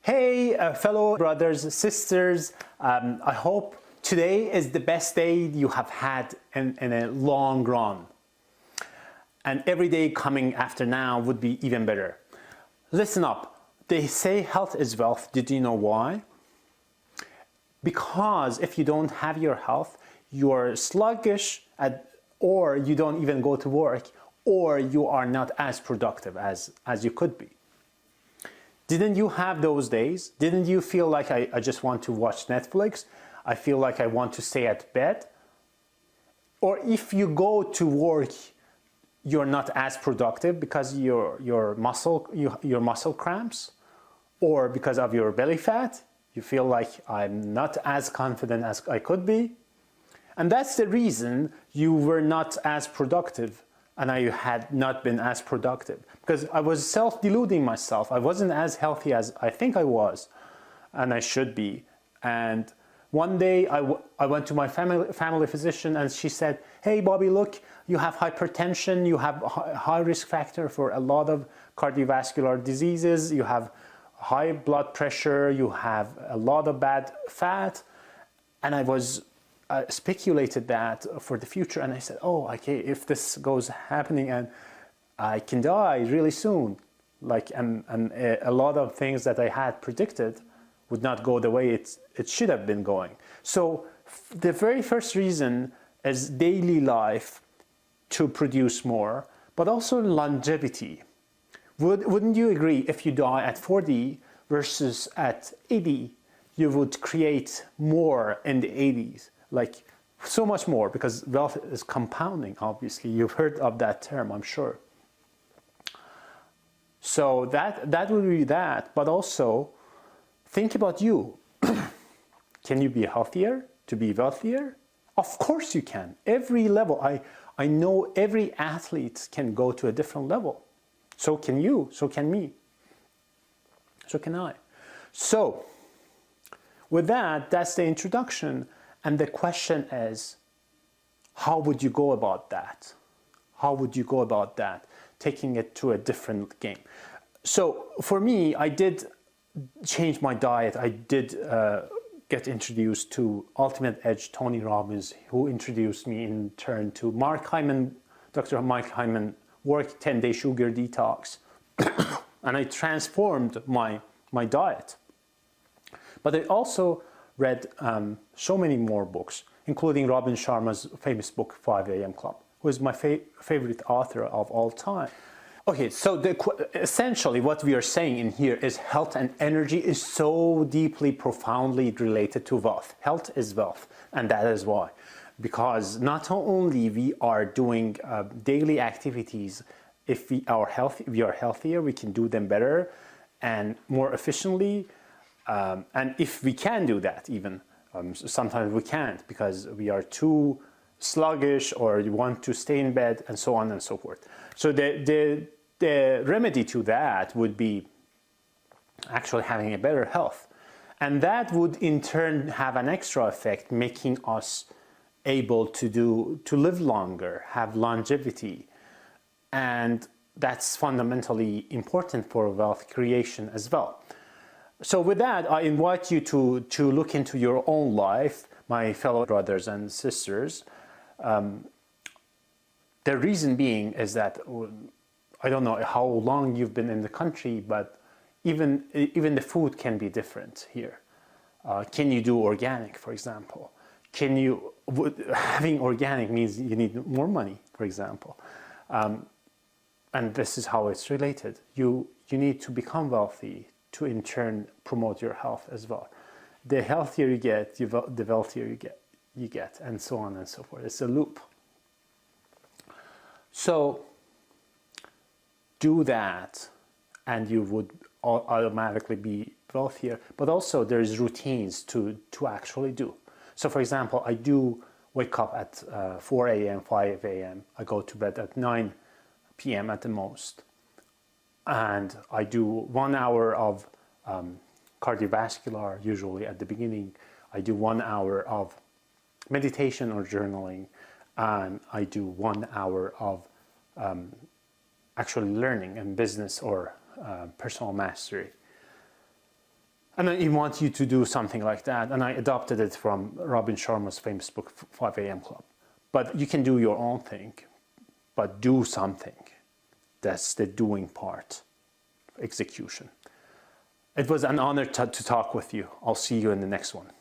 Hey, fellow brothers, sisters, I hope today is the best day you have had in a long run. And every day coming after now would be even better. Listen up, they say health is wealth. Did you know why? Because if you don't have your health, you're sluggish or you don't even go to work, or you are not as productive as you could be. Didn't you have those days? Didn't you feel like I just want to watch Netflix? I feel like I want to stay at bed? Or if you go to work, you're not as productive because your muscle cramps, or because of your belly fat, you feel like I'm not as confident as I could be. And that's the reason you were not as productive and I had not been as productive, because I was self-deluding myself. I wasn't as healthy as I think I was and I should be. And one day I went to my family physician and she said, hey Bobby, look, you have hypertension, you have high risk factor for a lot of cardiovascular diseases, you have high blood pressure, you have a lot of bad fat. And I was speculated that for the future, and I said, oh, okay, if this goes happening and I can die really soon, like and a lot of things that I had predicted would not go the way it should have been going. So the very first reason is daily life to produce more, but also longevity. Wouldn't you agree, if you die at 40 versus at 80, you would create more in the 80s? Like so much more, because wealth is compounding, obviously. You've heard of that term, I'm sure. So that would be that, but also think about you. Can you be healthier to be wealthier? Of course you can. Every level. I know every athlete can go to a different level. So can you, so can me, so can I. So with that, that's the introduction. And the question is, how would you go about that? How would you go about that? Taking it to a different game. So for me, I did change my diet. I did get introduced to Ultimate Edge, Tony Robbins, who introduced me in turn to Mark Hyman, Dr. Mike Hyman, work 10-day sugar detox. And I transformed my diet. But I also read so many more books, including Robin Sharma's famous book, 5 a.m. Club, who is my favorite author of all time. Okay, so essentially what we are saying in here is health and energy is so deeply, profoundly related to wealth. Health is wealth, and that is why. Because not only we are doing daily activities, if we are healthier, we can do them better and more efficiently. And if we can do that even, sometimes we can't because we are too sluggish or you want to stay in bed and so on and so forth. So the remedy to that would be actually having a better health. And that would in turn have an extra effect, making us able to live longer, have longevity. And that's fundamentally important for wealth creation as well. So with that, I invite you to look into your own life, my fellow brothers and sisters. The reason being is that, I don't know how long you've been in the country, but even the food can be different here. Can you do organic, for example? Having organic means you need more money, for example. And this is how it's related. You need to become wealthy to in turn promote your health as well. The healthier you get, the wealthier you get, and so on and so forth. It's a loop. So do that and you would automatically be wealthier. But also there's routines to actually do. So for example, I do wake up at 4 a.m., 5 a.m. I go to bed at 9 p.m. at the most. And I do 1 hour of cardiovascular, usually at the beginning. I do 1 hour of meditation or journaling. And I do 1 hour of actually learning in business or personal mastery. And I want you to do something like that. And I adopted it from Robin Sharma's famous book, 5 a.m. Club. But you can do your own thing, but do something. That's the doing part, execution. It was an honor to talk with you. I'll see you in the next one.